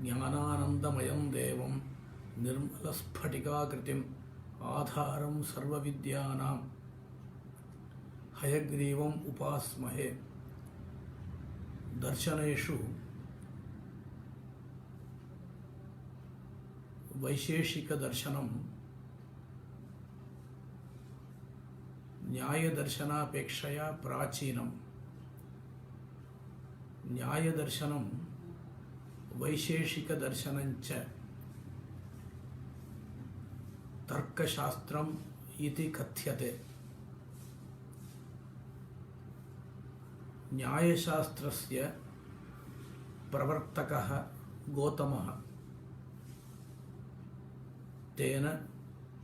ज्ञानानन्दमयं देवं निर्मलस्फटिकाकृतिम् आधारं सर्वविद्यानां हयग्रीवम् उपास्महे। दर्शनेषु वैशेषिकदर्शनं न्यायदर्शनापेक्षया प्राचीनम्। न्यायदर्शनं वैशेषिकदर्शनञ्च तर्कशास्त्रम् इति कथ्यते। न्यायशास्त्रस्य प्रवर्तकः गौतमः। तेन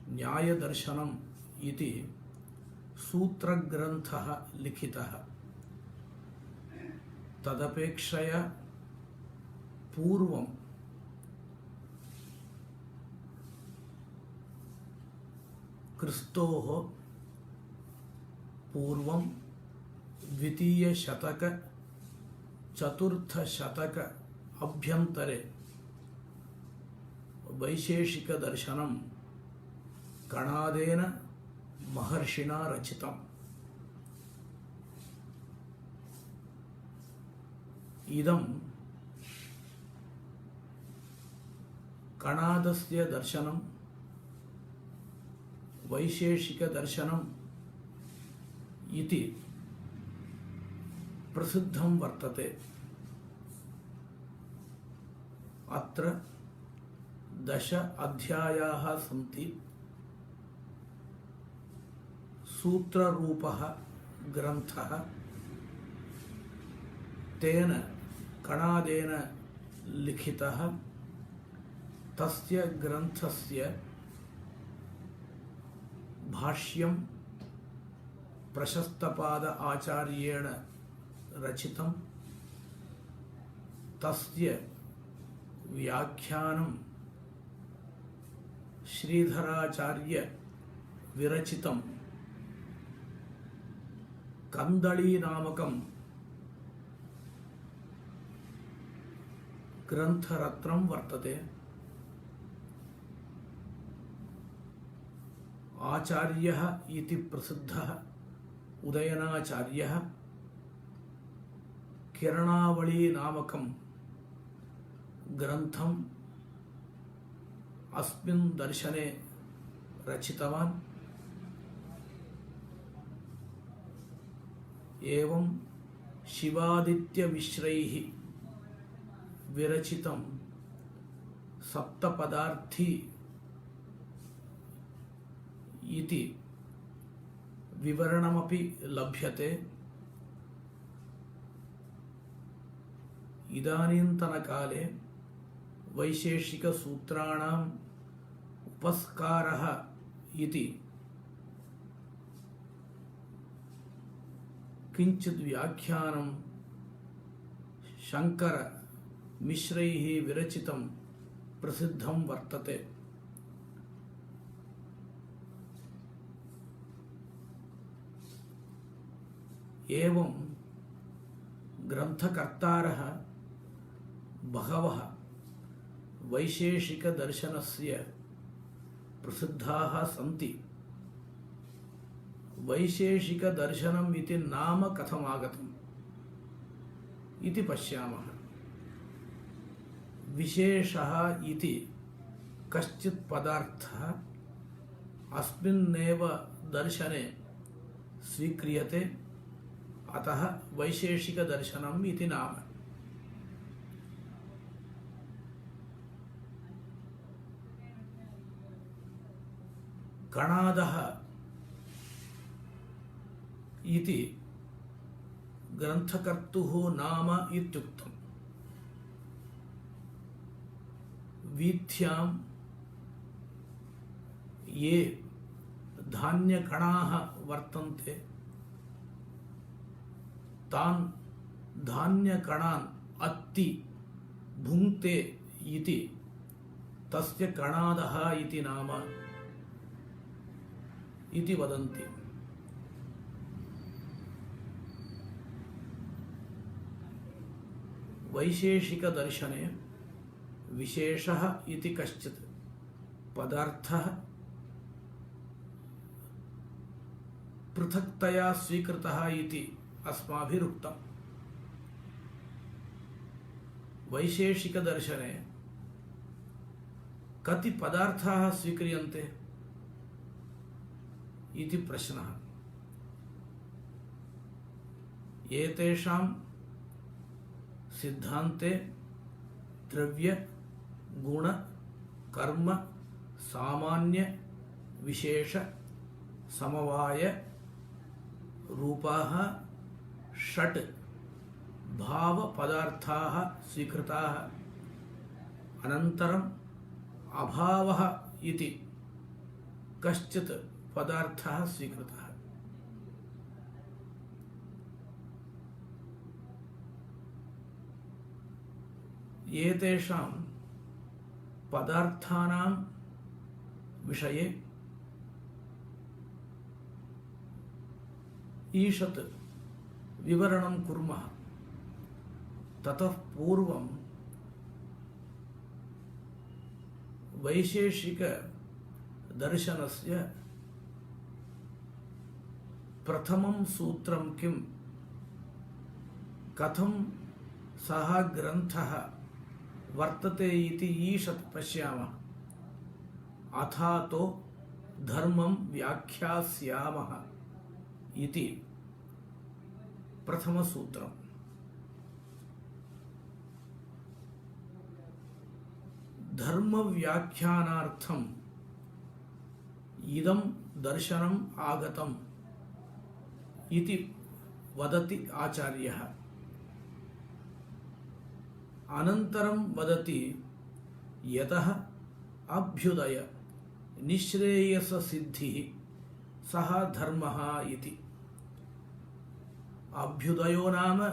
न्यायदर्शनम् इति सूत्रग्रन्थः लिखितः। तदपेक्षया पूर्वं क्रिस्तोः पूर्वं द्वितीयशतक चतुर्थशतक अभ्यन्तरे वैशेषिकदर्शनं कणादेन महर्षिणा रचितम्। इदं कणादस्य दर्शनं वैशेषिकदर्शनम् इति प्रसिद्धं वर्तते। अत्र 10 अध्यायाः सन्ति। सूत्ररूपः ग्रन्थः तेन कणादेन लिखितः। तस्य ग्रन्थस्य भाष्यं प्रशस्तपाद आचार्येण रचितं। तस्य व्याख्यानं श्रीधराचार्य विरचितं कंदली नामकं ग्रंथरत्नं वर्तते। आचार्यः इति प्रसिद्धः उदयनाचार्यः किरणावली नामकं ग्रंथम् अस्मिन् दर्शने रचितवान्। एवं शिवादित्यमिश्रैः विरचितं सप्तपदार्थी इति विवरणमपि लभ्यते। इदानीन्तनकाले वैशेषिकसूत्राणाम् उपस्कारः इति किञ्चित् व्याख्यानं शङ्करमिश्रैः विरचितं प्रसिद्धं वर्तते। एवं ग्रन्थकर्तारः बहवः वैशेषिकदर्शनस्य प्रसिद्धाः सन्ति। वैशेषिकदर्शनम् इति नाम कथमागतम् इति पश्यामः। विशेषः इति कश्चित् पदार्थः अस्मिन्नेव दर्शने स्वीक्रियते। अतः वैशेषिकदर्शनम् इति नाम। कणादः इति ग्रंथकर्तुः नाम इत्युक्तम्। वीथ्यां ये धान्यकणाः वर्तन्ते तान् धान्यकणान् अत्ति भुङ्क्ते इति तस्य कणादः इति नाम इति वदन्ति। वैशेषिक दर्शने विशेषः इति कश्चित् पदार्थः पृथक्तया स्वीकृतः इति अस्माभिरुक्तम्। वैशेषिकदर्शने कति पदार्थाः स्वीक्रियन्ते इति प्रश्नः। एतेषां सिद्धान्ते द्रव्य गुण कर्म सामान्य विशेष समवाय रूपाः षट् भाव पदार्थाः स्वीकृताः। अनन्तरम् अभावः इति कश्चित् पदार्थः स्वीकृतः। एतेषां पदार्थानां विषये ईषत् विवरणं कुर्मः। ततः पूर्वं वैशेषिकदर्शनस्य प्रथमं सूत्रं किं, कथं सः ग्रन्थः वर्तते इति ईषत् पश्यामः। अथातो धर्मं व्याख्यास्यामः इति प्रथमसूत्रम्। धर्मव्याख्यानार्थम् इदं दर्शनम् आगतम् इति वदति आचार्यः। अनन्तरं वदति यतः अभ्युदय निःश्रेयससिद्धिः सः धर्मः इति। अभ्युदयो नाम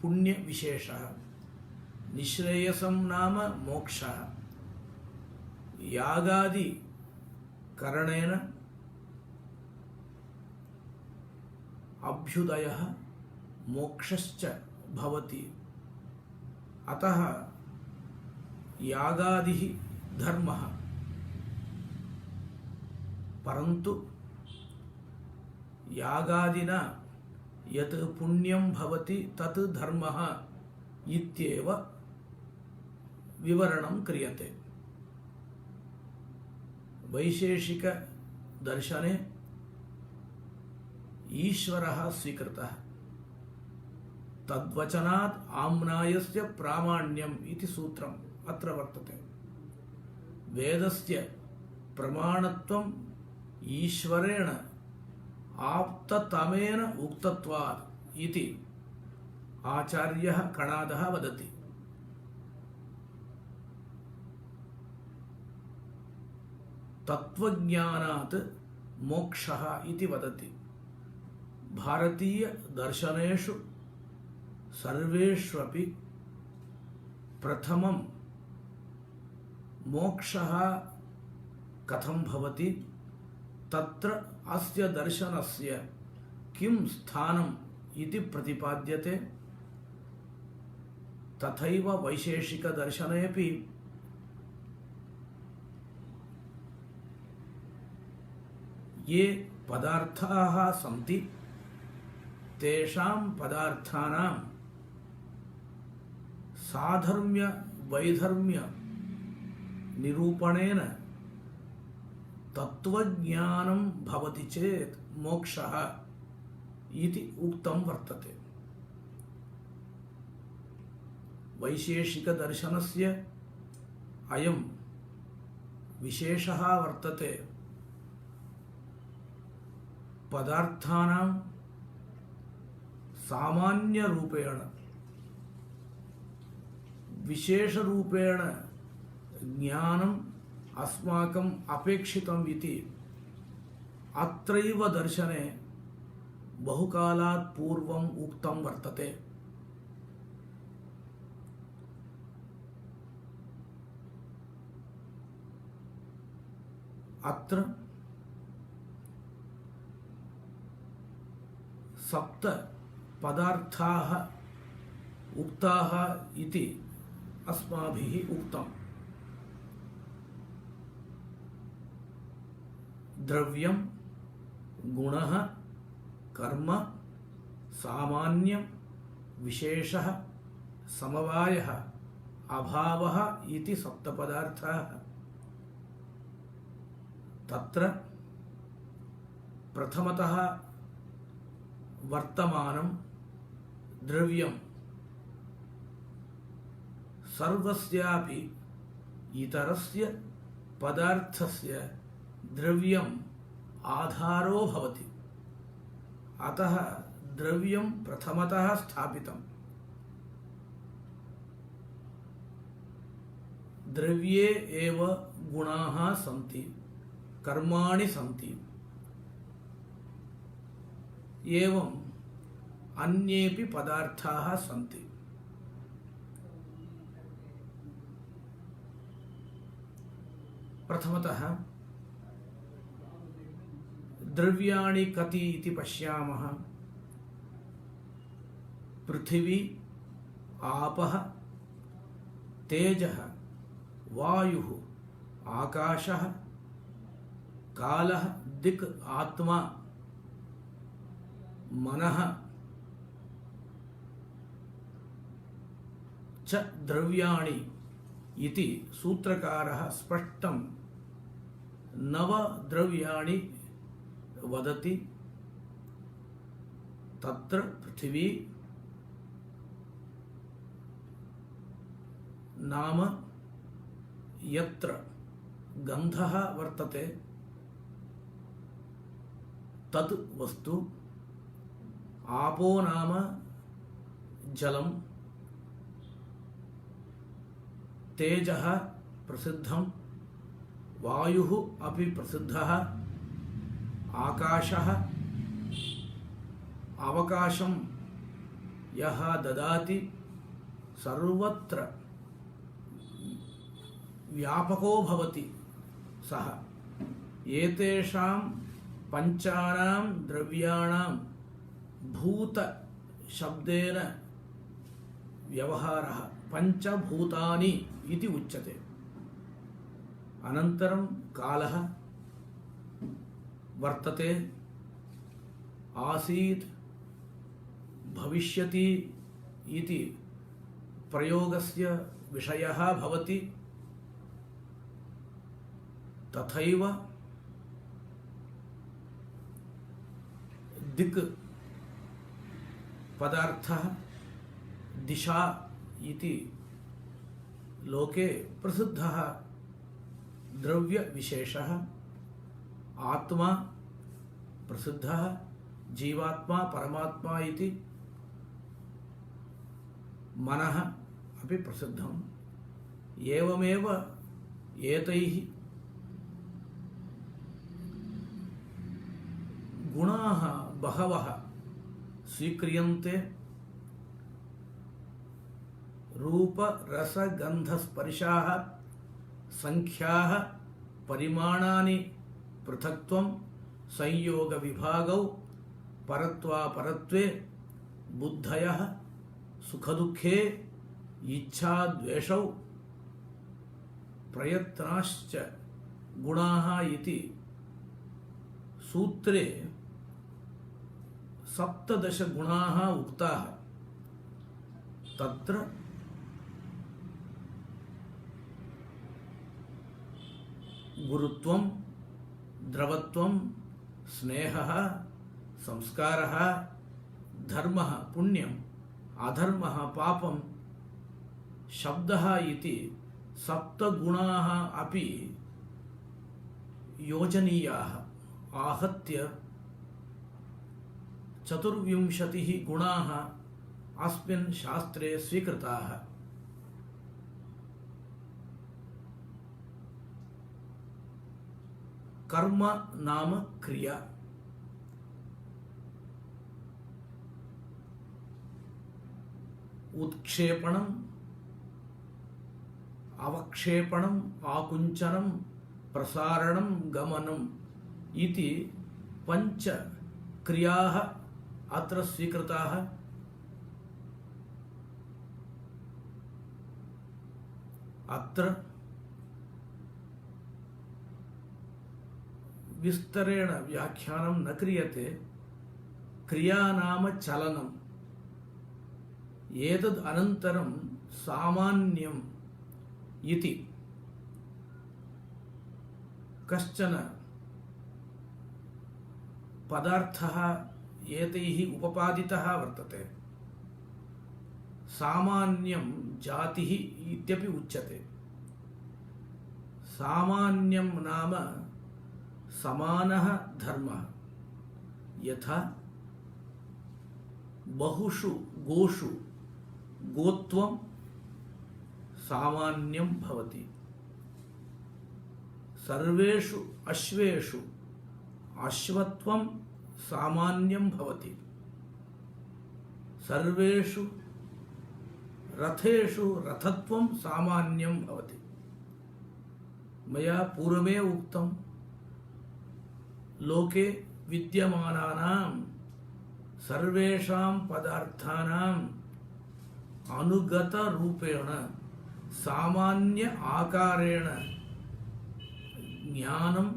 पुण्यविशेषः, निःश्रेयसं नाम मोक्षः। यागादि करणेन अभ्युदयः मोक्षश्च भवति। अतः यागादिः धर्मः। परन्तु यागादिना यत् पुण्यं भवति तत् धर्मः इत्येव विवरणं क्रियते। वैशेषिकदर्शने ईश्वरः स्वीकृतः। तद्वचनात् आम्नायस्य प्रामाण्यम् इति सूत्रम् अत्र वर्तते। वेदस्य प्रमाणत्वम् ईश्वरेण आप्ततमेन उक्तत्वात् इति आचार्यः कणादः वदति। तत्त्वज्ञानात् मोक्षः इति वदति। भारतीय दर्शनेषु सर्वेष्वपि प्रथमं मोक्षः कथं भवति, तत्र अस्य दर्शनस्य किं स्थानम् इति प्रतिपाद्यते। तथैव वैशेषिकदर्शनेऽपि ये पदार्थाः सन्ति तेषां पदार्थानां साधर्म्य वैधर्म्य निरूपणेन तत्त्वज्ञानं भवति चेत् मोक्षः इति उक्तं वर्तते। वैशेषिकदर्शनस्य अयं विशेषः वर्तते। पदार्थानां सामान्यरूपेण विशेषरूपेण ज्ञानम् अस्माकम् अपेक्षितम् इति अत्रैव दर्शने बहुकालात् पूर्वम् उक्तं वर्तते। अत्र सप्त पदार्थाः उक्ताः इति अस्माभिः उक्तम्। द्रव्यं, गुणः, कर्म, सामान्यं, विशेषः, समवायः, अभावः इति सप्तपदार्थाः। तत्र प्रथमतः वर्तमानं द्रव्यं सर्वस्यापि इतरस्य पदार्थस्य द्रव्यम् आधारो भवति। अतः द्रव्यं प्रथमतः स्थापितम्। द्रव्ये एव गुणाः सन्ति, कर्माणि सन्ति। एवं अन्येपि पदार्थाः सन्ति। प्रथमतः द्रव्याणि कति इति पश्यामः। पृथिवी, आपः, तेजः, वायुः, आकाशः, कालः, दिक्, आत्मा, मनः च द्रव्याणि इति सूत्रकारः स्पष्टं 9 द्रव्याणि वदति। तत्र पृथिवी नाम यत्र गन्धः वर्तते तद् वस्तु। आपो नाम जलं। तेजः प्रसिद्धं, वायुः अपि प्रसिद्धः, आकाशः अवकाशं यः ददाति सर्वत्र व्यापको भवति सः। एतेषां पञ्चानां द्रव्याणां भूत शब्देन व्यवहारः पञ्चभूतानि इति उच्यते। अनन्तरं कालः वर्तते, आसीत्, भविष्यति इति प्रयोगस्य विषयः भवति। तथैव दिक् पदार्थः, दिशा इति लोके प्रसिद्धः द्रव्य विशेषः। आत्मा प्रसिद्धः, जीवात्मा, परमात्मा इति। मनः अपि प्रसिद्धम्। एवमेव एतैः गुणाः बहवः स्वीक्रियन्ते। रूप, रस, गंध, स्पर्शाः संख्याः परिमाणानि पृथक्त्वं संयोग विभागौ परत्वापरत्वे बुद्धयः सुखदुःखे इच्छा द्वेषौ प्रयत्नाश्च गुणाः इति सूत्रे 17 गुणाः उक्ताः। तत्र गुरुत्वं, द्रवत्वं, स्नेहः, संस्कारः, धर्मः, पुण्यम्, अधर्मः, पापं, शब्दः इति 7 गुणाः अपि योजनीयाः। आहत्य 24 गुणाः अस्मिन् शास्त्रे स्वीकृताः। कर्म नाम क्रिया। उत्क्षेपणम्, अवक्षेपणम्, आकुञ्चनम्, प्रसारणम्, गमनम् इति 5 क्रियाः अत्र स्वीकृताः। अत्र विस्तरेण व्याख्यानं न क्रियते। क्रिया नाम चलनम्। एतद् अनन्तरं सामान्यम् इति कश्चन पदार्थः एतैः उपपादितः वर्तते। सामान्यं जातिः इत्यपि उच्यते। सामान्यं नाम समानः धर्मः। यथा बहुषु गोषु गोत्वं सामान्यं भवति। सर्वेषु अश्वेषु अश्वत्वं सामान्यं भवति। सर्वेषु रथेषु रथत्वं सामान्यं भवति। मया पूर्वमेव उक्तं, लोके विद्यमानानां सर्वेषां पदार्थानाम् अनुगतरूपेण सामान्य आकारेण ज्ञानम्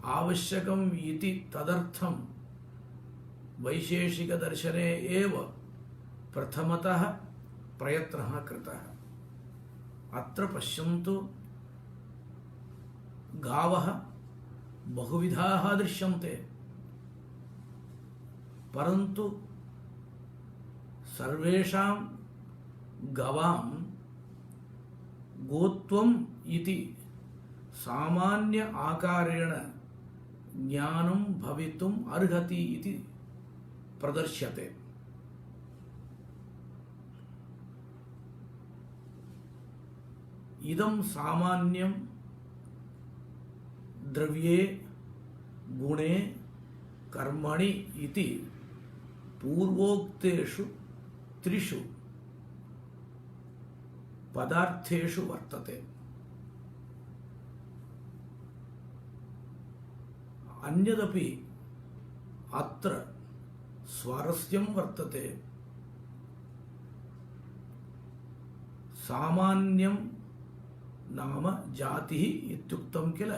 आवश्यकम् इति तदर्थं वैशेषिकदर्शने एव प्रथमतः प्रयत्नः कृतः। अत्र पश्यन्तु, गावः बहुविधाः दृश्यन्ते, परन्तु सर्वेषां गवां गोत्वम् इति सामान्य आकारेण ज्ञानं भवितुम् अर्हति इति प्रदर्श्यते। इदं सामान्यं द्रव्ये गुणे कर्मणि इति पूर्वोक्तेषु त्रिषु पदार्थेषु वर्तते। अन्यदपि अत्र स्वारस्यं वर्तते। सामान्यं नाम जातिः इत्युक्तं किल।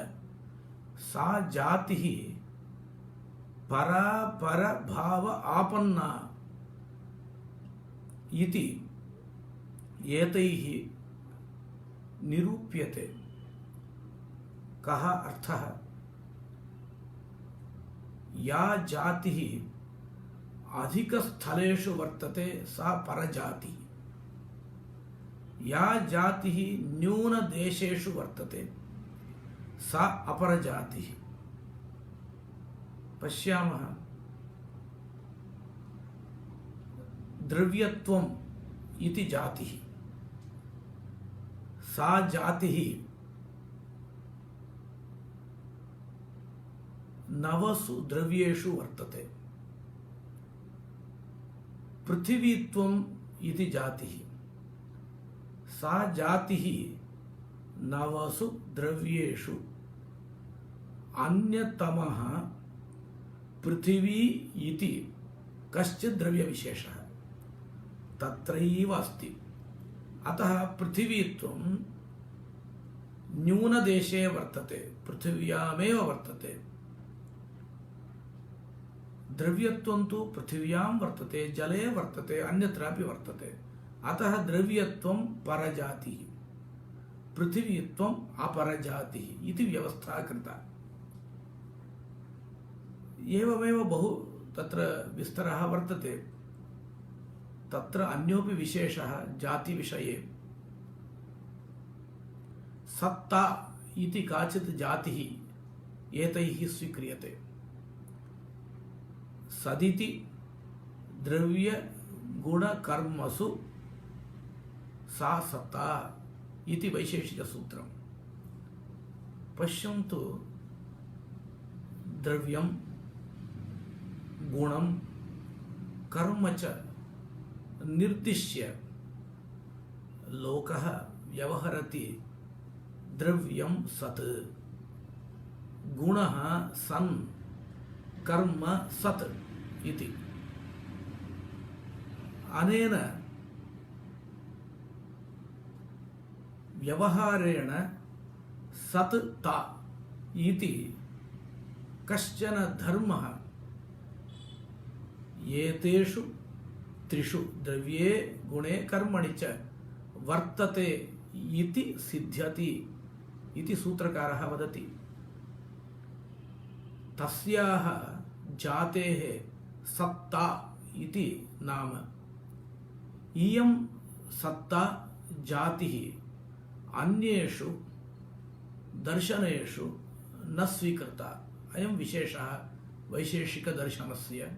सा जातिः परापरभाव आपन्ना इति एतैः निरूप्यते। कः अर्थः? या जातिः अधिकस्थलेषु वर्तते सा परजातिः। या जातिः न्यूनदेशेषु वर्तते सा अपरजातिः। पश्यामः, द्रव्यत्वम् इति जातिः। सा जातिः 9 द्रव्येषु वर्तते। पृथिवीत्वम् इति जातिः। सा जातिः 9 द्रव्येषु अन्यतमः पृथिवी इति कश्चित् द्रव्यविशेषः तत्रैव अस्ति। अतः पृथिवीत्वं न्यूनदेशे वर्तते, पृथिव्यामेव वर्तते। द्रव्यत्वं तु पृथिव्यां वर्तते, जले वर्तते, अन्यत्रापि वर्तते। अतः द्रव्यत्वं परजातिः, पृथिवीत्वम् अपरजातिः इति व्यवस्था कृता। एवमेव बहु तत्र विस्तरः वर्तते। तत्र अन्योपि विशेषः जातिविषये। सत्ता इति काचित् जातिः एतैः स्वीक्रियते। सदिति द्रव्यगुणकर्मसु सा सत्ता इति वैशेषिकसूत्रम्। पश्यन्तु, द्रव्यं गुणं कर्म च निर्दिश्य लोकः व्यवहरति। द्रव्यं सत्, गुणः सन्, कर्म सत् इति। अनेन व्यवहारेण सत् ता इति कश्चन धर्मः एतेषु त्रिषु द्रव्ये गुणे कर्मणि च वर्तते इति सिद्ध्यति इति सूत्रकारः वदति। तस्याः जातेः सत्ता इति नाम। इयं सत्ता जातिः अन्येषु दर्शनेषु न स्वीकृता। अयं विशेषः वैशेषिकदर्शनस्य।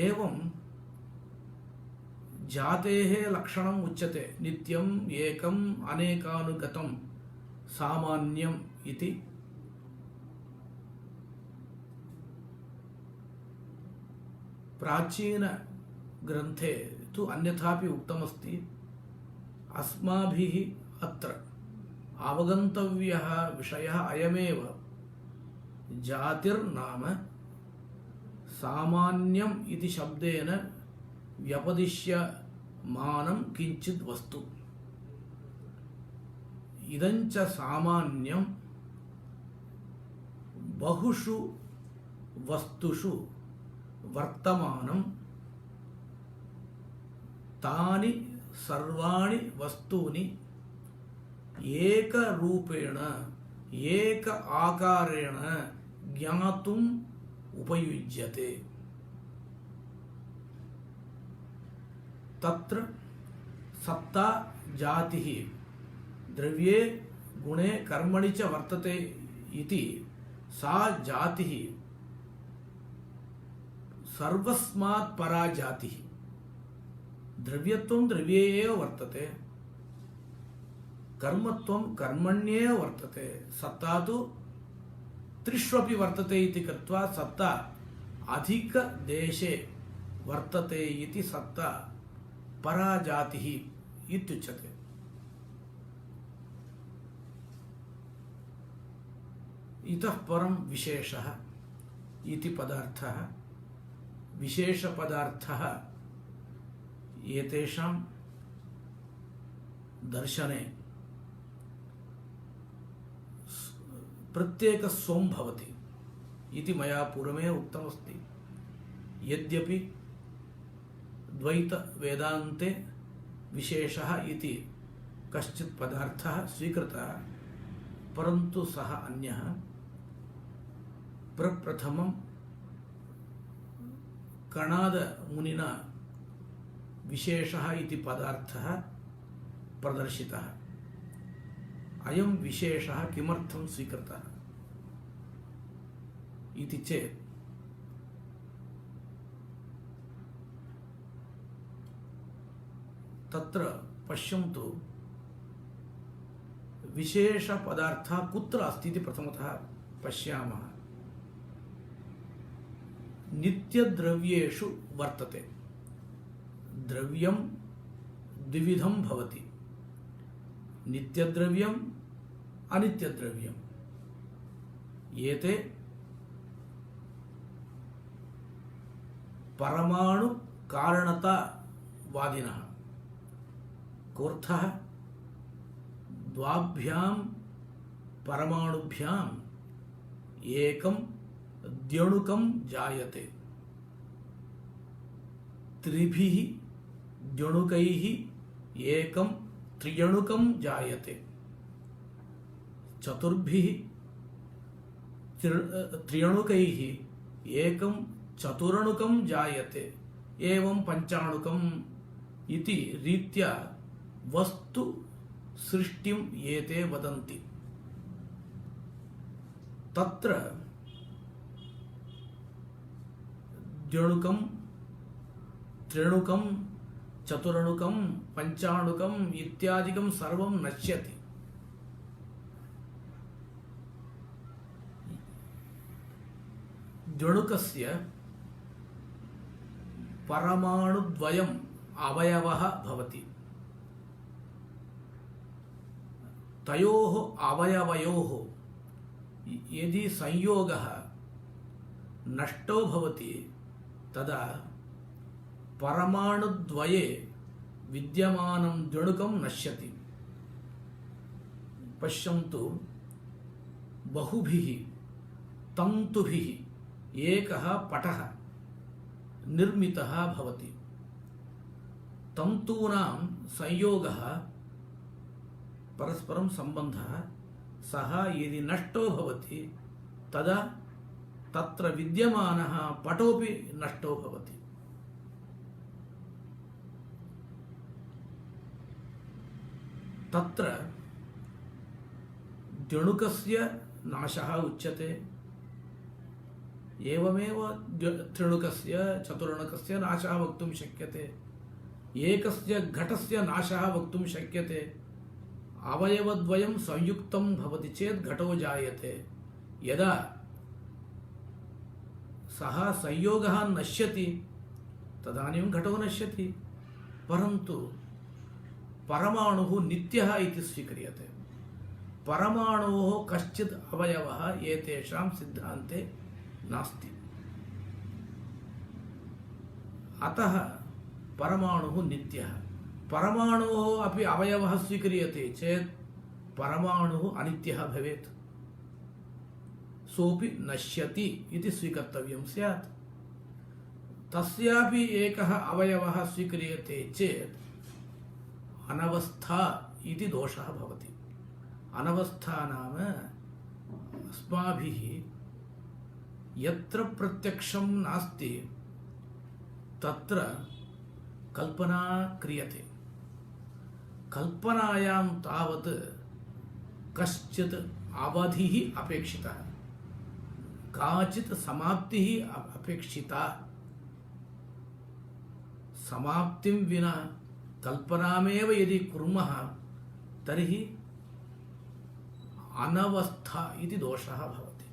एवं जातेः लक्षणम् उच्यते नित्यम् एकम् अनेकानुगतं सामान्यम् इति। प्राचीन ग्रन्थे तु अन्यथापि उक्तमस्ति। अस्माभिः अत्र अवगन्तव्यः विषयः अयमेव, जातिर्नाम सामान्यम् इति शब्देन व्यपदिश्यमानं किञ्चित् वस्तु। इदञ्च सामान्यं बहुषु वस्तुषु वर्तमानं। तानि सर्वाणि वस्तूनि एकरूपेण एक आकारेण ज्ञातुम् उपयुज्यते। तत्र सत्ता जातिः द्रव्ये गुणे कर्मणि च वर्तते इति सा जातिः सर्वस्मात् परा जातिः। द्रव्यत्वं द्रव्ये एव वर्तते, कर्मत्वं कर्मण्येव वर्तते। सत्ता तु त्रिष्वपि वर्तते इति कृत्वा सत्ता अधिकदेशे वर्तते इति सत्ता परा जातिः इत्युच्यते। इतः परं विशेषः इति पदार्थः। विशेषपदार्थः एतेषां दर्शने प्रत्येकस्वं भवति इति मया पूर्वमेव उक्तमस्ति। यद्यपि द्वैत वेदान्ते विशेषः इति कश्चित् पदार्थः स्वीकृतः, परन्तु सः अन्यः। प्रप्रथमं कणाद मुनिना विशेषः इति पदार्थः प्रदर्शितः। अयं विशेषः किमर्थं स्वीकृतः इति चेत् तत्र पश्यन्तु, विशेषपदार्थः कुत्र अस्ति इति प्रथमतः पश्यामः। नित्यद्रव्येषु वर्तते। द्रव्यं द्विविधं भवति, नित्यद्रव्यम् अनित्यद्रव्यम्। एते परमाणु कारणतावादिनः। कोऽर्थः? द्वाभ्यां परमाणुभ्याम् एकं द्यणुकं जायते, त्रिभिः द्यणुकैः एकं त्र्यणुकं जायते, चतुर्भिः त्र्यणुकैः एकं चतुरणुकं जायते, एवं पंचाणुकम् इति रीत्या वस्तु सृष्टिम् एते वदन्ति। तत्र द्यणुकं, त्र्यणुकं, चतुरणुकं, पंचाणुकम् इत्यादिकं सर्वं नश्यति। द्यणुकस्य परमाणुद्वयम् अवयवः भवति। तयोः अवयवयोः यदि संयोगः नष्टो भवति तदा परमाणुद्वये विद्यमानं द्व्यणुकं नश्यति। पश्यन्तु, बहुभिः तन्तुभिः एकः पटः निर्मितः भवति। तन्तूनां संयोगः, परस्परं सम्बन्धः, सः यदि नष्टो भवति तदा तत्र विद्यमानः पटोपि नष्टो भवति। तत्र द्व्यणुकस्य नाशः उच्यते। एवमेव त्रिणुकस्य चतुर्णकस्य नाशः वक्तुं शक्यते। एकस्य घटस्य नाशः वक्तुं शक्यते। अवयवद्वयं संयुक्तं भवति चेत् घटो जायते। यदा सः संयोगः नश्यति तदानीं घटो नश्यति। परन्तु परमाणुः नित्यः इति स्वीक्रियते। परमाणोः कश्चित् अवयवः एतेषां सिद्धान्ते नास्ति। अतः परमाणुः नित्यः। परमाणोः अपि अवयवः स्वीक्रियते चेत् परमाणुः अनित्यः भवेत्, सोऽपि नश्यति इति स्वीकर्तव्यं स्यात्। तस्यापि एकः अवयवः स्वीक्रियते चेत् अनवस्था इति दोषः भवति। अनवस्था नाम अस्माभिः यत्र प्रत्यक्षं नास्ति तत्र कल्पना क्रियते। कल्पनायां तावत् कश्चित् अवधिः अपेक्षितः, काचित् समाप्तिः अपेक्षिता। समाप्तिं विना कल्पनामेव यदि कुर्मः तर्हि अनवस्था इति दोषः भवति।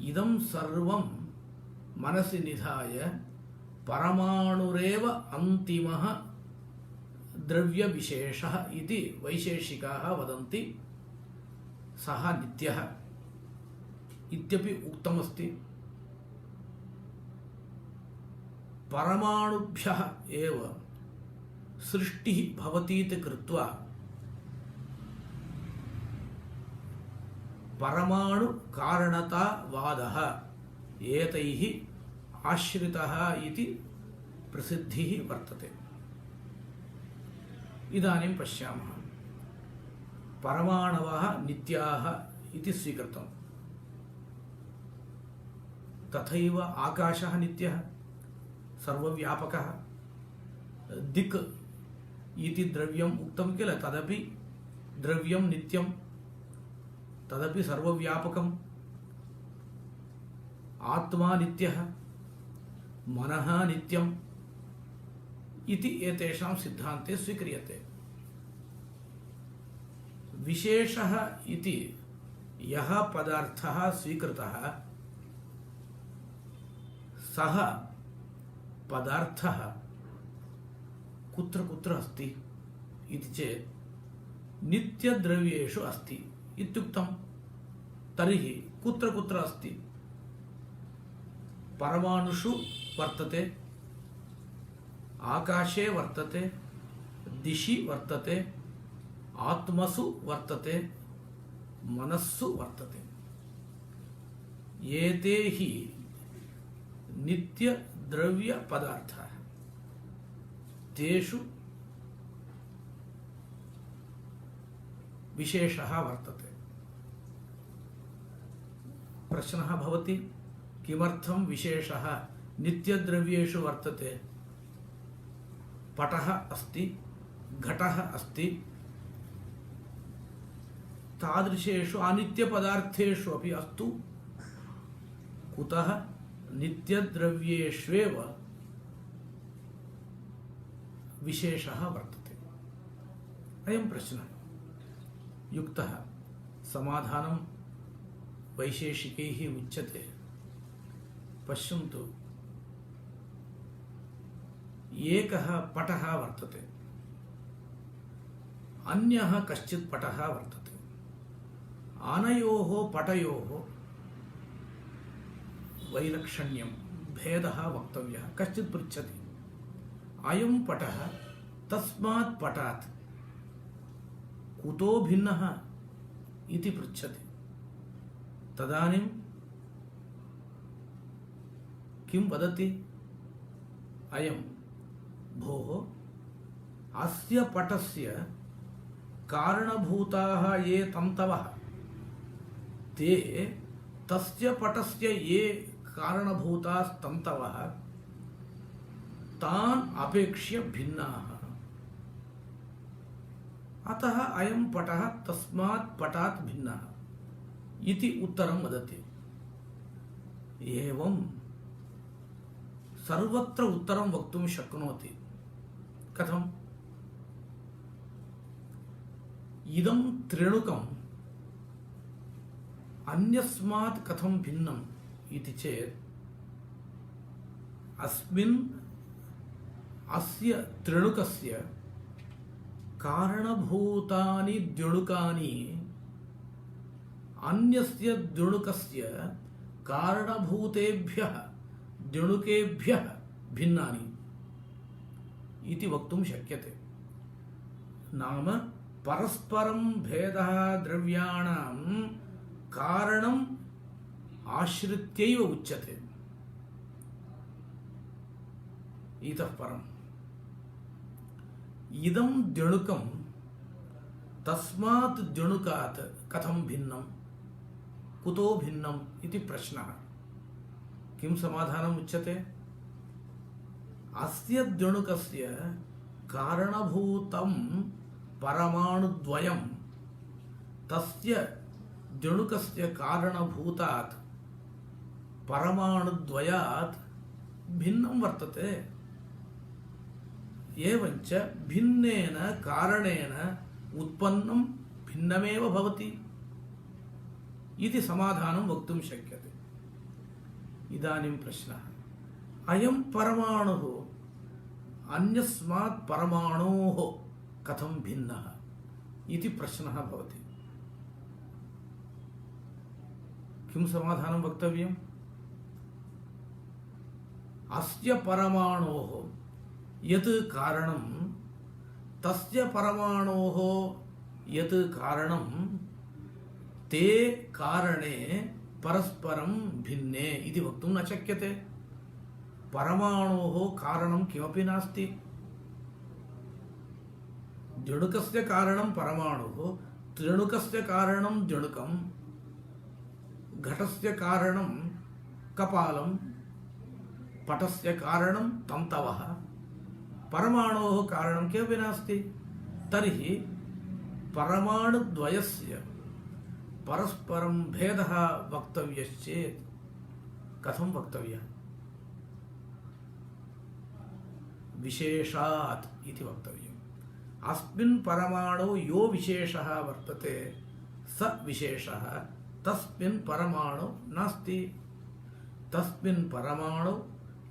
इदं सर्वं मनसि निधाय परमाणुरेव अन्तिमः द्रव्यविशेषः इति वैशेषिकाः वदन्ति। सः नित्यः इत्यपि उक्तमस्ति। परमाणुभ्यः एव सृष्टिः भवतीति कृत्वा परमाणु कारणतावादः एतैः आश्रितः इति प्रसिद्धिः वर्तते। इदानीं पश्यामः। परमाणवः नित्याः इति स्वीकृतम्। तथैव आकाशः नित्यः, सर्वव्यापकः। दिक् इति द्रव्यम् उक्तं किल, तदपि द्रव्यं नित्यं, तदपि सर्वव्यापकम्। आत्मा नित्यः, मनः नित्यम् इति एतेषां सिद्धान्ते स्वीक्रियते। विशेषः इति यः पदार्थः स्वीकृतः सः पदार्थः कुत्र कुत्र अस्ति इति चेत् नित्यद्रव्येषु अस्ति इत्युक्तं। तर्हि कुत्र कुत्र अस्ति? परमाणुषु वर्तते, आकाशे वर्तते, दिशि वर्तते, आत्मसु वर्तते, मनस्सु वर्तते। एते हि नित्यद्रव्य पदार्थाः। तेषु विशेषः वर्तते। प्रश्नः भवति, किमर्थं विशेषः नित्यद्रव्येषु वर्तते? पटः अस्ति, घटः अस्ति, तादृशेषु अनित्यपदार्थेषु अपि अस्तु, कुतः नित्यद्रव्येष्वेव विशेषः वर्तते? अयं प्रश्नः युक्तः। समाधानं वैशेषिकैः उच्यते। पश्यन्तु, एकः पटः वर्तते, अन्यः कश्चित् पटः वर्तते। अनयोः पटयोः वैलक्षण्यं, भेदः वक्तव्यः। कश्चित् पृच्छति अयं पटः तस्मात् पटात् कुतो भिन्नः इति पृच्छति। तदानीं किं वदति? अयं भोः अस्य पटस्य कारणभूताः ये तन्तवः ते तस्य पटस्य ये कारणभूतास्तन्तवः तान् अपेक्ष्य भिन्नाः। अतः अयं पटः तस्मात् पटात् भिन्नः इति उत्तरं वदति। एवं सर्वत्र उत्तरं वक्तुं शक्नोति। कथम्? इदं त्रिणुकम् अन्यस्मात् कथं भिन्नम् इति चेत् अस्मिन् अस्य त्रिणुकस्य कारणभूतानि द्युणुकानि अन्यस्य द्युणुकस्य कारणभूतेभ्यः द्युणुकेभ्यः भिन्नानि इति वक्तुं शक्यते। नाम परस्परं भेदः द्रव्याणां कारणम् आश्रित्यैव उच्यते। इतः परम् इदं द्युणुकं तस्मात् द्युणुकात् कथं भिन्नं, कुतो भिन्नम् इति प्रश्नः। किं समाधानम् उच्यते? अस्य द्युणुकस्य कारणभूतं परमाणुद्वयं तस्य द्युणुकस्य कारणभूतात् परमाणुद्वयात् भिन्नं वर्तते। एवञ्च भिन्नेन कारणेन उत्पन्नं भिन्नमेव भवति इति समाधानं वक्तुं शक्यते। इदानीं प्रश्नः, अयं परमाणुः अन्यस्मात् परमाणोः कथं भिन्नः इति प्रश्नः भवति। किं समाधानं वक्तव्यम्? अस्य परमाणोः यत् कारणं तस्य परमाणोः यत् कारणं ते कारणे परस्परं भिन्ने इति वक्तुं न शक्यते। परमाणोः कारणं किमपि नास्ति। द्युणुकस्य कारणं परमाणुः, त्रिणुकस्य कारणं द्युणुकं, घटस्य कारणं कपालं, पटस्य कारणं तन्तवः, परमाणोः कारणं किमपि नास्ति। तर्हि परमाणुद्वयस्य परस्परं भेदः वक्तव्यश्चेत् कथं वक्तव्यः? विशेषात् इति वक्तव्यम्। अस्मिन् परमाणु यो विशेषः वर्तते स विशेषः तस्मिन् परमाणु नास्ति। तस्मिन् परमाणु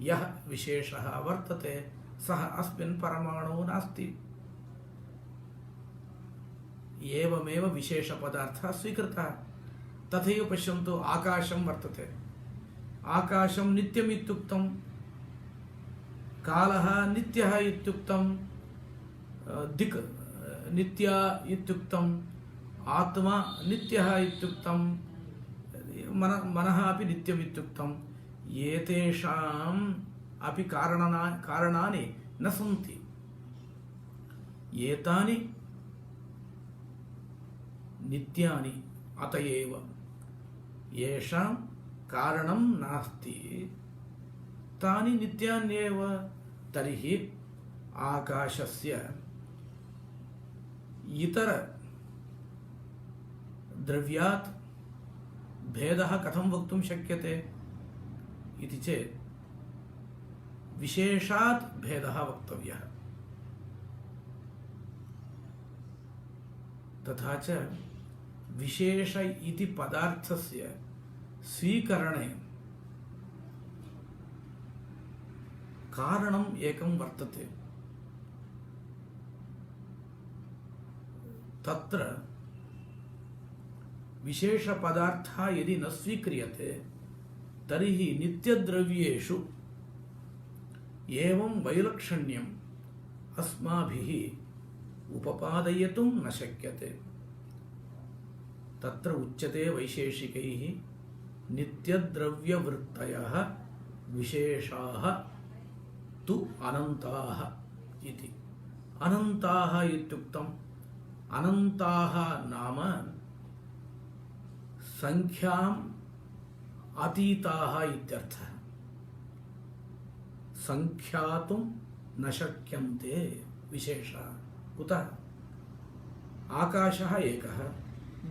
यः विशेषः वर्तते सः अस्मिन् परमाणु नास्ति। एवमेव विशेषपदार्थः स्वीकृतः। तथैव पश्यन्तु, आकाशं वर्तते। आकाशं नित्यम् इत्युक्तं, कालः नित्यः इत्युक्तं, दिक् नित्या इत्युक्तं, आत्मा नित्यः इत्युक्तं, मनः अपि नित्यम् इत्युक्तं। एतेषाम् अपि कारणानि न सन्ति। एतानि नित्यानि, अतएव येषां कारणं नास्ति तानि नित्यान्येव। तर्हि आकाशस्य इतर द्रव्यात् भेदः कथं वक्तुं शक्यते इति चेत् विशेषात् भेदः वक्तव्यः। तथा च विशेष इति पदार्थस्य स्वीकरणे कारणम् एकं वर्तते। तत्र विशेषपदार्थः यदि न स्वीक्रियते तर्हि नित्यद्रव्येषु एवं वैलक्षण्यम् अस्माभिः उपपादयितुं न शक्यते। तत्र उच्यते वैशेषिकैः नित्यद्रव्यवृत्तयः विशेषाः तु अनन्ताः इति। अनन्ताः इत्युक्तम् अनन्ताः नाम संख्याम् अतीताः इत्यर्थः। संख्यातुं न शक्यन्ते विशेषाः। कुतः? आकाशः एकः,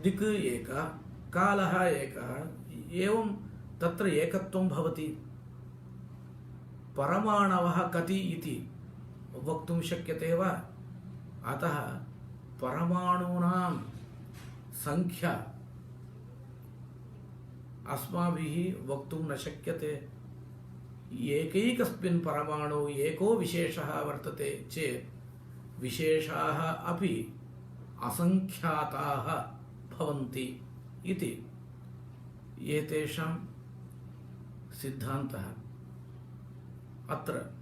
दिक् एकः, कालः एकः, एवं तत्र एकत्वं भवति। परमाणवः कति इति वक्तुं शक्यते वा? अतः परमाणूनां संख्या अस्माभिः वक्तुं न शक्यते। एकैकस्मिन् परमाणु एको विशेषः वर्तते चेत् विशेषाः अपि असंख्याताः भवन्ति इति एतेषां सिद्धान्तः। अत्र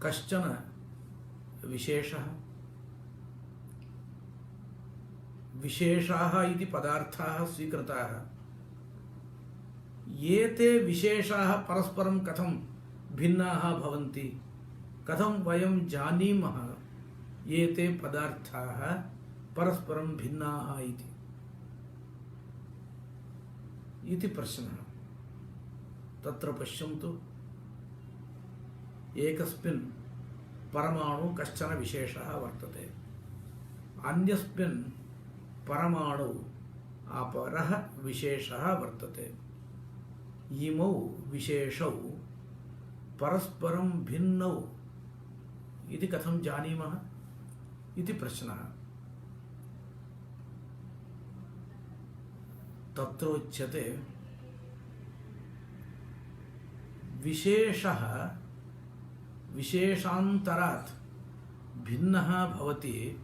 कश्चन विशेषः, विशेषाः इति पदार्थाः स्वीकृताः। एते विशेषाः परस्परं कथं भिन्नाः भवन्ति? कथं वयं जानीमः एते पदार्थाः परस्परं भिन्नाः इति प्रश्नः। तत्र पश्यन्तु, एकस्मिन् परमाणु कश्चन विशेषः वर्तते, अन्यस्मिन् परमाणु अपरः विशेषः वर्तते। इमौ विशेषौ परस्परं भिन्नौ इति कथं जानीमः इति प्रश्नः। तत्रोच्यते विशेषः विशेषान्तरात् भिन्नः भवति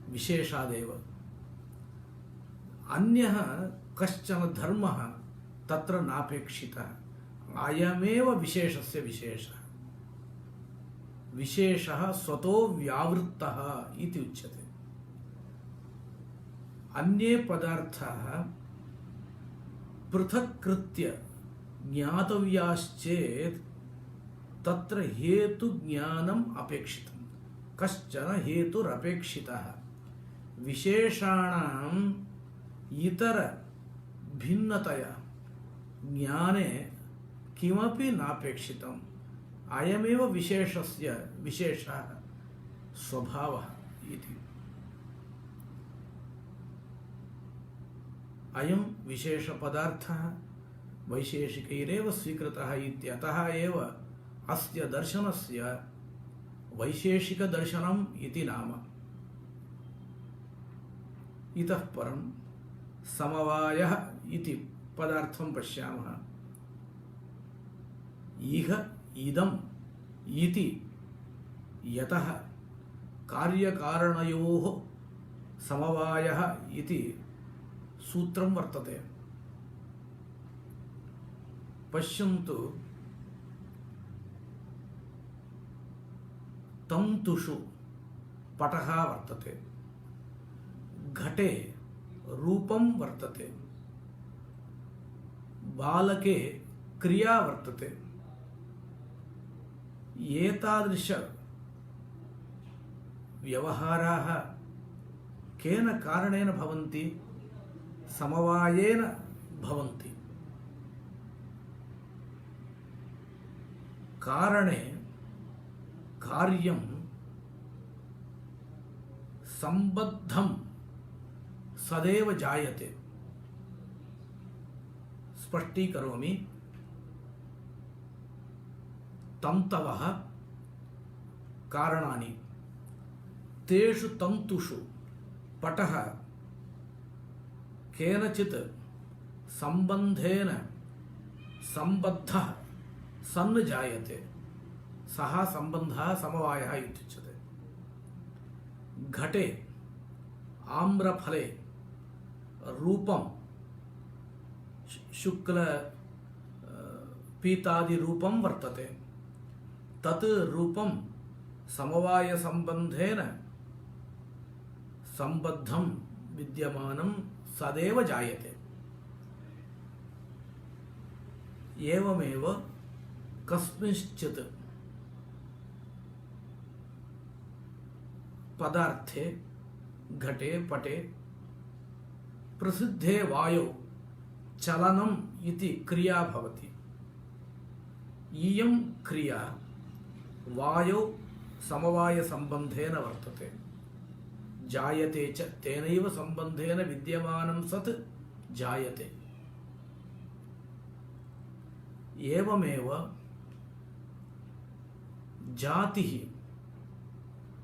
विशेषादेव। अन्यः कश्चन धर्मः तत्र नापेक्षितः। अयमेव विशेषस्य विशेषः। विशेषः स्वतो व्यावृत्तः इति उच्यते। अन्ये पदार्थाः पृथक्कृत्य ज्ञातव्याश्चेत् तत्र हेतुज्ञानम् अपेक्षितम्। कश्चन हेतुरपेक्षितः। विशेषाणाम् इतर भिन्नतया ज्ञाने किमपि नापेक्षितम्। अयमेव विशेषस्य विशेषः स्वभावः इति। अयं विशेषपदार्थः वैशेषिकैरेव स्वीकृतः इत्यतः एव अस्य दर्शनस्य वैशेषिकदर्शनम् इति नाम। इतः परं समवायः इति पदार्थं पश्यामः। इह इदम् इति यतः कार्यकारणयोः समवायः इति सूत्रं वर्तते। पश्यन्तु, तन्तुषु पटः वर्तते, घटे रूपं वर्तते, बालके क्रिया वर्तते। एतादृश व्यवहाराः केन कारणेन भवन्ति? समवायेन भवन्ति। कारणे कार्यं संबद्धं सदैव जायते। स्पष्टीकरोमि। तन्तवः कारणानि। तेषु तन्तुषु पटः केनचित् संबन्धेन संबद्धः सन् जायते। सः संबन्धः समवायः इत्युच्यते। घटे आम्रफले रूपं शुक्ल पीतादि रूपं वर्तते। तत् रूपं समवाय संबंधेन संबद्धं विद्यमानं सदैव जायते। एवमेव कस्मिंश्चित् पदार्थे घटे पटे प्रसिद्धे वायौ चलनम् इति क्रिया भवति। इयं क्रिया वायौ समवाय संबंधेन वर्तते। जायते च तेनैव संबंधेन विद्यमानं सत् जायते। एवमेव जातिः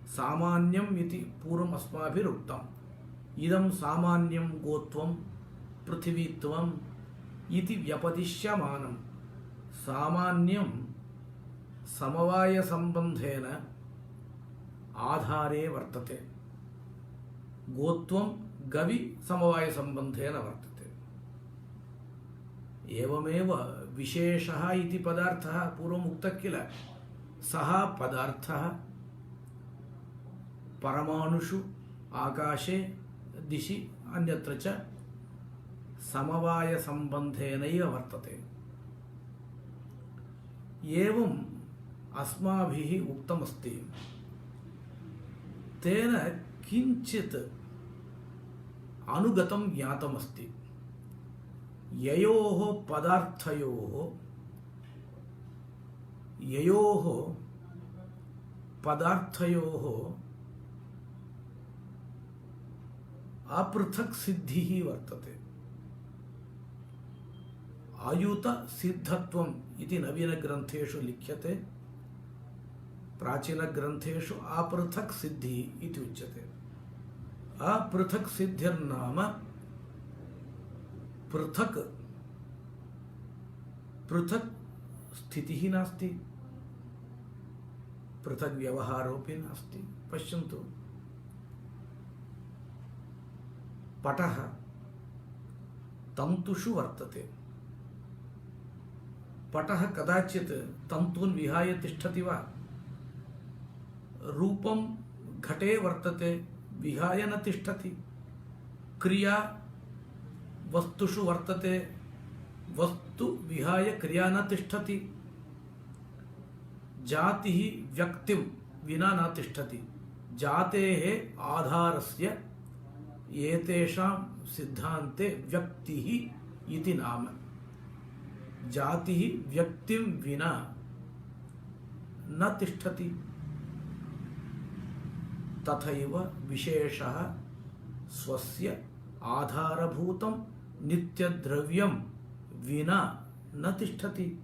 सामान्यम् इति पूर्वम् अस्माभिरुक्तम्। इदं सामान्यं गोत्वं पृथिवीत्वम् इति व्यपदिश्यमानं। सामान्यं समवाय संबंधेन आधारे वर्तते। गोत्वं गवि समवाय संबंधेन वर्तते। एवमेव विशेषः इति पदार्थः पूर्वम् उक्तः किल। सः पदार्थः परमाणुषु आकाशे दिशि अन्यत्र च समवाय संबंधेनैव वर्तते। एवम् अस्माभिः उक्तमस्ति। तेन किञ्चित् अनुगतं ज्ञातमस्ति। ययोः पदार्थयोः अपृथक् सिद्धिः वर्तते। अयुत सिद्धत्वम् इति नवीनग्रन्थेषु लिख्यते। प्राचीनग्रन्थेषु अपृथक् सिद्धिः इति उच्यते। अपृथक् सिद्धिर्नाम पृथक् पृथक् स्थितिः नास्ति, पृथक् व्यवहारोऽपि नास्ति। पश्यन्तु, पटः तन्तुषु वर्तते। पटः कदाचित् तन्तून् विहाय तिष्ठति वा? रूपं घटे वर्तते, विहाय न तिष्ठति। क्रिया वस्तुषु वर्तते, वस्तु विहाय क्रिया न तिष्ठति। जातिः व्यक्तिं विना न तिष्ठति। जातेः आधारस्य एतेषां सिद्धान्ते व्यक्तिः इति नाम। जातिः व्यक्तिं विना न तिष्ठति। तथैव विशेषः स्वस्य आधारभूतं नित्यद्रव्यं विना न तिष्ठति।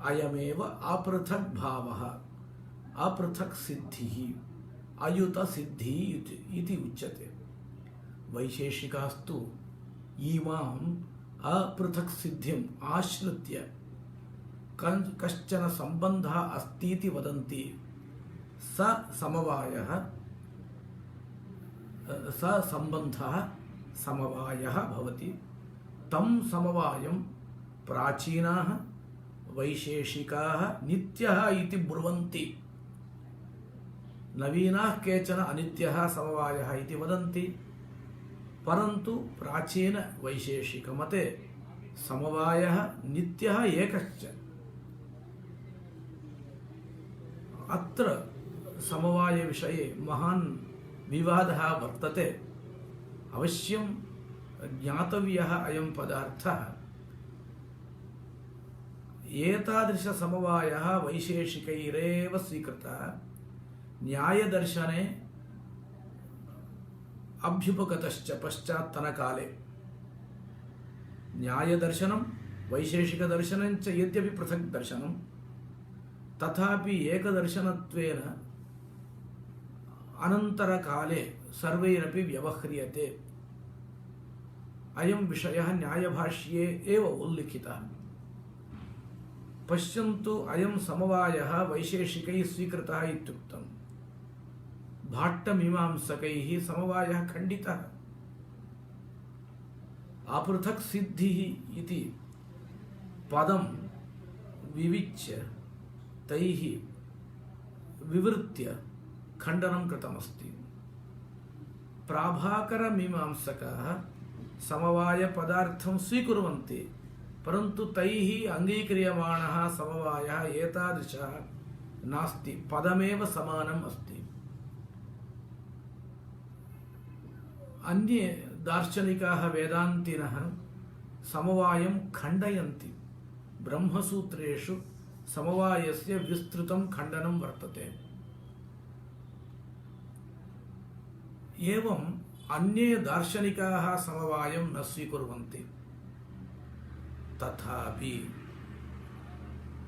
अयमेव अपृथक् भावः, अपृथक् सिद्धिः, अयुत सिद्धिः इति उच्यते। वैशेषिकास्तु इमाम् अपृथक् सिद्धिम् आश्रित्य कश्चन सम्बन्धः अस्तीति वदन्ति। स समवायः, स सम्बन्धः समवायः भवति। तं समवायं प्राचीनाः वैशेषिकाः नित्यः इति ब्रुवन्ति। नवीनाः केचन अनित्यः समवायः इति वदन्ति। परन्तु प्राचीन वैशेषिकमते समवायः नित्यः एकश्च। अत्र समवाय विषये महान् विवादः वर्तते। अवश्यं ज्ञातव्यः अयं पदार्थः। एतादृश समवायः वैशेषिकैरेव स्वीकृतः। न्यायदर्शने अभ्युपगतश्च पश्चात्तनकाले। न्यायदर्शनं वैशेषिकदर्शनं च यद्यपि पृथक् दर्शनं, तथापि एकदर्शनत्वेन अनन्तरकाले सर्वैरपि व्यवह्रियते। अयं विषयः न्यायभाष्ये एव उल्लिखितः। पश्यन्तु, अयं समवायः वैशेषिकैः स्वीकृतः इत्युक्तम्। भाट्टमीमांसकैः समवायः खण्डितः। अपृथक् सिद्धिः इति पदं विविच्य तैः विवृत्य खण्डनं कृतमस्ति। प्राभाकरमीमांसकाः समवायपदार्थं स्वीकुर्वन्ति, परन्तु तैः अङ्गीक्रियमाणः समवायः एतादृशः नास्ति, पदमेव समानम् अस्ति। अन्ये दार्शनिकाः वेदान्तिनः समवायं खण्डयन्ति। ब्रह्मसूत्रेषु समवायस्य विस्तृतं खण्डनं वर्तते। एवम् अन्ये दार्शनिकाः समवायं न स्वीकुर्वन्ति। तथापि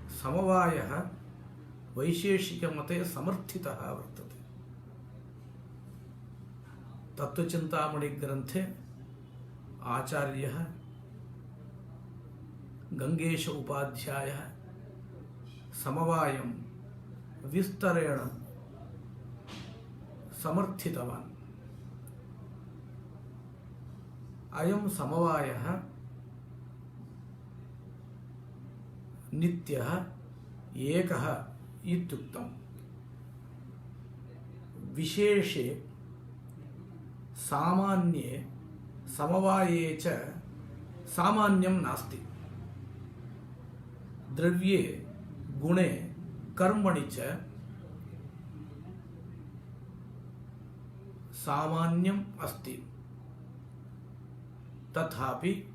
समवायः वैशेषिकमते समर्थितः वर्तते। तत्त्वचिन्तामणिग्रन्थे आचार्यः गंगेश उपाध्यायः समवायं विस्तरेण समर्थितवान्। अयं समवायः नित्यः एकः इत्युक्तम्। विशेषे सामान्ये समवाये च सामान्यं नास्ति। द्रव्ये गुणे कर्मणि च सामान्यम् अस्ति। तथापि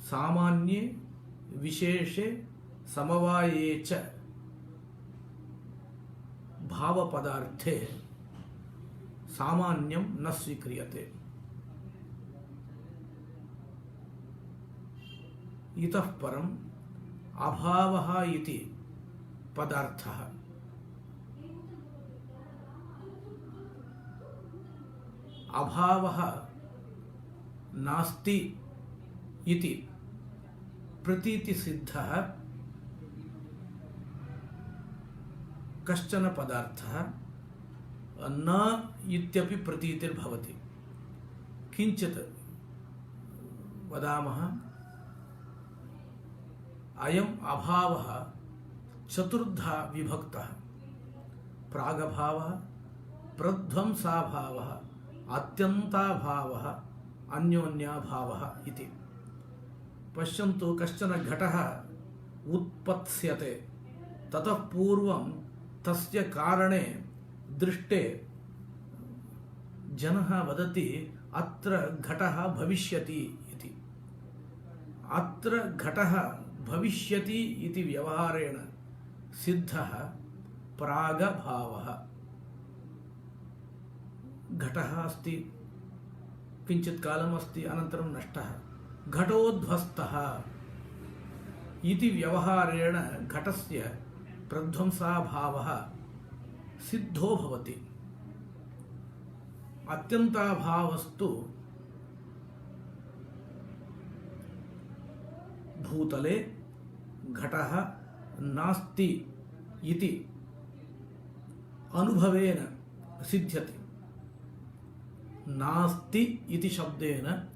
सामान्ये विशेषे समवाये च भावपदार्थे सामान्यं न स्वीक्रियते। इतः परम् अभावः इति पदार्थः अभावः नास्ति इति प्रतीतिसिद्धः कश्चन पदार्थः न इत्यपि प्रतीतिर्भवति। किञ्चित् वदामः, अयम् अभावः चतुर्धा विभक्तः। प्रागभावः, प्रध्वंसाभावः, अत्यन्ताभावः, अन्योन्याभावः इति। पश्यन्तु, कश्चन घटः उत्पत्स्यते, ततः पूर्वं तस्य कारणे दृष्टे जनः वदति अत्र घटः भविष्यति इति। अत्र घटः भविष्यति इति व्यवहारेण सिद्धः प्रागभावः। घटः अस्ति, किञ्चित् कालम् अस्ति, अनन्तरं नष्टः। घटोध्वस्तः इति व्यवहारेण घटस्य प्रध्वंसाभावः सिद्धो भवति। अत्यन्ताभावस्तु भूतले घटः नास्ति इति अनुभवेन सिद्ध्यति। नास्ति इति शब्देन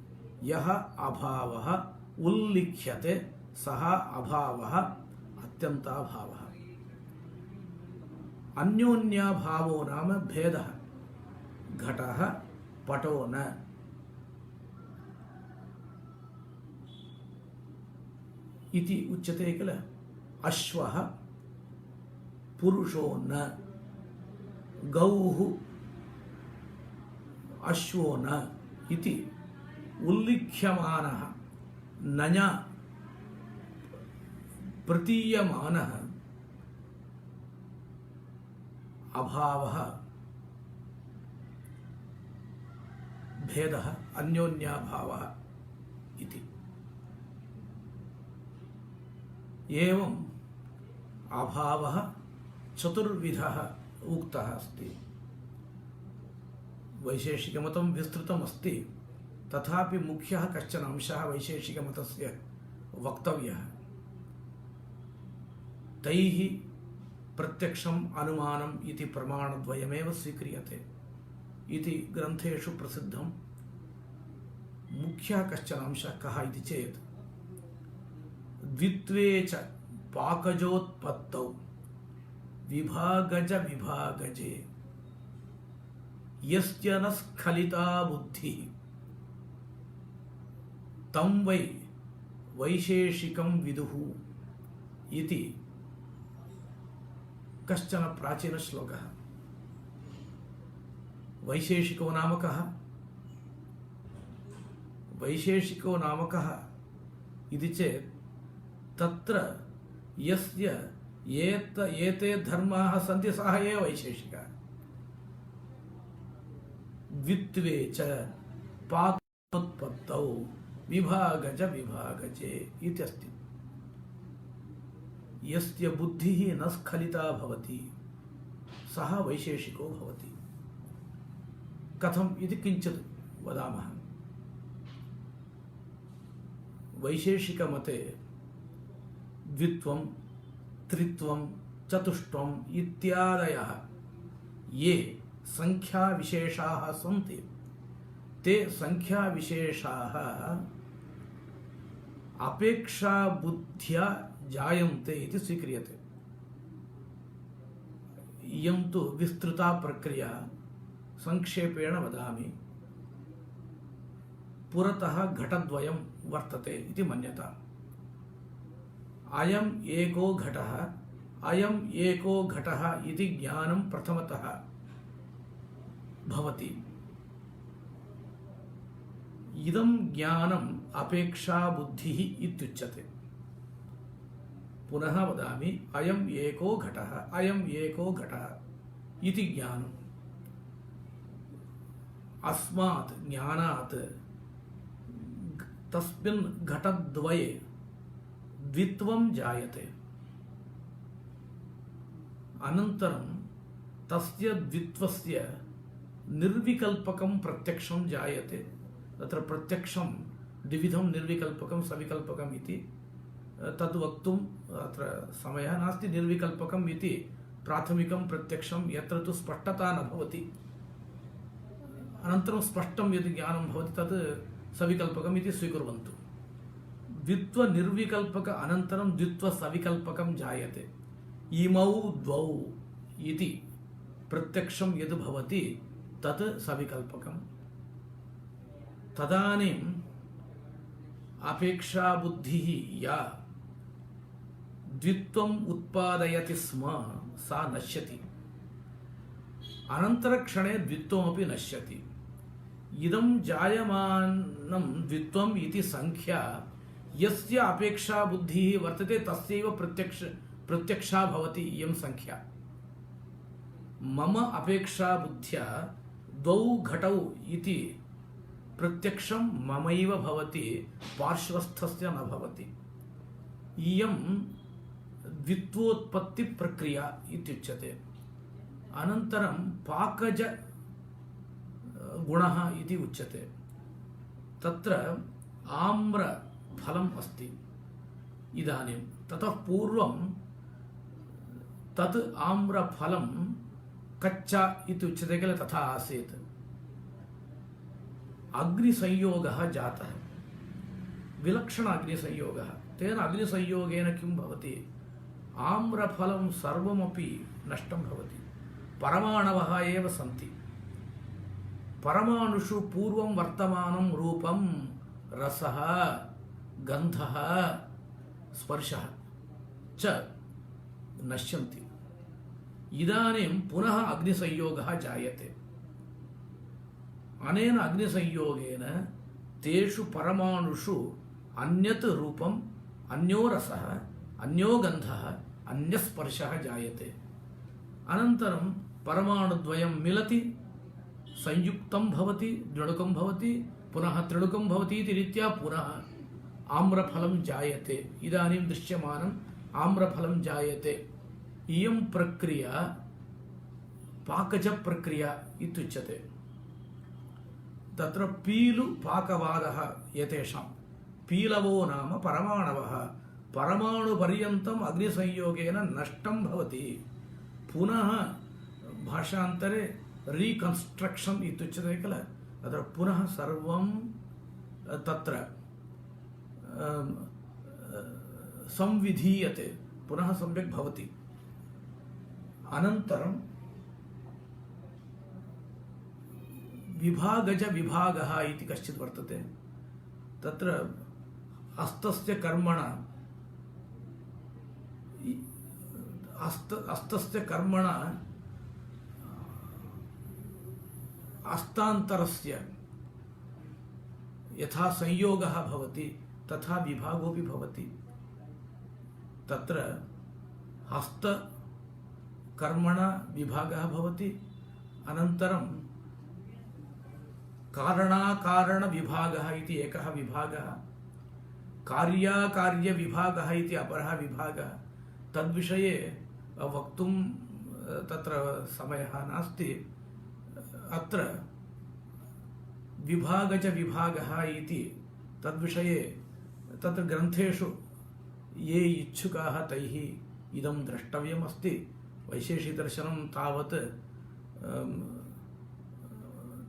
यः अभावः उल्लिख्यते सः अभावः अत्यन्ताभावः। अन्योन्याभावो नाम भेदः। घटः पटो न। इति उच्यते किल। अश्वः पुरुषो न। गौः अश्वो न इति उल्लिख्यमानः नञ प्रतीयमानः अभावः भेदः अन्योन्याभावः इति। एवं अभावः चतुर्विधः उक्तः अस्ति। वैशेषिकमतं विस्तृतम् अस्ति, तथापि मुख्यः कश्चन अंशः वैशेषिकमतस्य वक्तव्यः। तैः प्रत्यक्षम् अनुमानम् इति प्रमाणद्वयमेव स्वीक्रियते इति ग्रन्थेषु प्रसिद्धम्। मुख्यः कश्चन अंशः कः इति चेत् द्वित्वे च पाकजोत्पत्तौ विभागज विभागजे यस्य न स्खलिता बुद्धिः तं वै वैशेषिकं विदुः इति कश्चन प्राचीनश्लोकः। वैशेषिको नाम कः? वैशेषिको नाम कः इति चेत् तत्र यस्य एते धर्माः सन्ति सः एव वैशेषिकः। द्वित्वे च पाकोत्पत्तौ विभागज विभागजे इत्यस्ति। यस्य बुद्धिः न स्खलिता भवति सः वैशेषिको भवति। कथम् इति किञ्चित् वदामः। वैशेषिकमते द्वित्वं, त्रित्वं, चतुष्टयम् इत्यादयः ये संख्याविशेषाः सन्ति ते संख्याविशेषाः अपेक्षा बुद्ध्या जायन्ते इति स्वीक्रियते। इयं तु विस्तृता प्रक्रिया, संक्षेपेण वदामि। पुरतः घटद्वयं वर्तते इति मन्यता। अयम् एको घटः, अयम् एको घटः इति ज्ञानं प्रथमतः भवति। इदं ज्ञानम् अपेक्षा बुद्धिः इत्युच्यते। पुनः वदामि, अयम् एको घटः, अयम् एको घटः इति ज्ञानम्। अस्मात् ज्ञानात् तस्मिन् घटद्वये द्वित्वं जायते। अनन्तरं तस्य द्वित्वस्य निर्विकल्पकं प्रत्यक्षं जायते। तत्र प्रत्यक्षं द्विविधं निर्विकल्पकं सविकल्पकम् इति तद् वक्तुम् अत्र समयः नास्ति। निर्विकल्पकम् इति प्राथमिकं प्रत्यक्षं यत्र तु स्पष्टता न भवति, अनन्तरं स्पष्टं यदि ज्ञानं भवति तत् सविकल्पकम् इति स्वीकुर्वन्तु। द्वित्वनिर्विकल्पक अनन्तरं द्वित्वसविकल्पकं जायते। इमौ द्वौ इति प्रत्यक्षं यद् भवति तत् सविकल्पकम्। तदानीम् अपेक्षा बुद्धिः या द्वित्वम् उत्पादयति स्म सा नश्यति। अनन्तरक्षणे द्वित्वमपि नश्यति। इदं जायमानं द्वित्वम् इति संख्या यस्य अपेक्षा बुद्धिः वर्तते तस्यैव प्रत्यक्षा भवति इयं संख्या। मम अपेक्षा बुद्ध्या द्वौ घटौ इति प्रत्यक्षं ममैव भवति, पार्श्वस्थस्य न भवति। इयं द्वित्वोत्पत्ति प्रक्रिया इत्युच्यते। अनन्तरं पाकज गुणः इति उच्यते। तत्र आम्रफलम् अस्ति। इदानीं ततः पूर्वं तत् आम्रफलं कच्चा इति उच्यते किल, तथा आसीत्। अग्निसंयोगः जातः, विलक्षण अग्निसंयोगः। तेन अग्निसंयोगेन किं भवति? आम्रफलं सर्वमपि नष्टं भवति। परमाणवः एव सन्ति। परमाणुषु पूर्वं वर्तमानं रूपं, रसः, गन्धः, स्पर्शः च नश्यन्ति। इदानीं पुनः अग्निसंयोगः जायते। अनेन अग्निसंयोगेन तेषु परमाणुषु अन्यत् रूपम्, अन्यो रसः, अन्यो गन्धः, अन्यस्पर्शः जायते। अनन्तरं परमाणुद्वयं मिलति, संयुक्तं भवति, द्विणुकं भवति, पुनः त्रिणुकं भवति इति रीत्या पुनः आम्रफलं जायते। इदानीं दृश्यमानम् आम्रफलं जायते। इयं प्रक्रिया पाकज प्रक्रिया इत्युच्यते। तत्र पीलु पाकवादः एतेषां। पीलवो नाम परमाणवः परमाणुपर्यन्तम् अग्निसंयोगेन नष्टं भवति। पुनः भाषान्तरे रीकन्स्ट्रक्शन् इत्युच्यते किल, तत्र पुनः सर्वं तत्र संविधीयते, पुनः सम्यक् भवति। अनन्तरं विभागज विभागः इति कश्चित् वर्तते। तत्र हस्तस्य कर्मणा हस्तान्तरस्य यथा संयोगः भवति तथा विभागोऽपि भवति। तत्र हस्तकर्मणा विभागः भवति, अनन्तरं कारणाकारणविभागः इति एकः विभागः, कार्याकार्यविभागः इति अपरः विभागः। तद्विषये वक्तुं तत्र समयः नास्ति। अत्र विभागज विभागः इति तद्विषये तत्र ग्रन्थेषु ये इच्छुकाः तैः इदं द्रष्टव्यमस्ति। वैशेषिकदर्शनं तावत्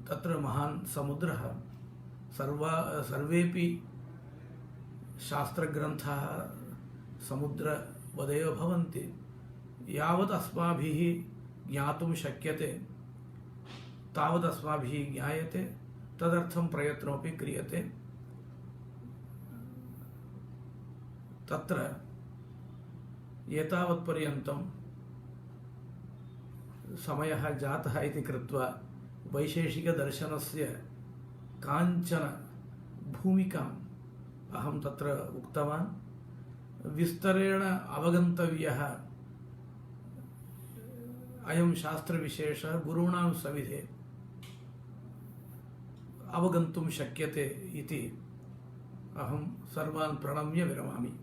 तत्र महान् समुद्रः, सर्वेपि शास्त्रग्रन्थाः समुद्रवदेव भवन्ति। यावत् अस्माभिः ज्ञातुं शक्यते तावत् अस्माभिः ज्ञायते, तदर्थं प्रयत्नमपि क्रियते। तत्र एतावत्पर्यन्तं समयः जातः इति कृत्वा वैशेषिकदर्शनस्य काञ्चन भूमिकाम् अहं तत्र उक्तवान्। विस्तरेण अवगन्तव्यः अयं शास्त्रविशेषः गुरूणां सविधे अवगन्तुं शक्यते इति अहं सर्वान् प्रणम्य विरमामि।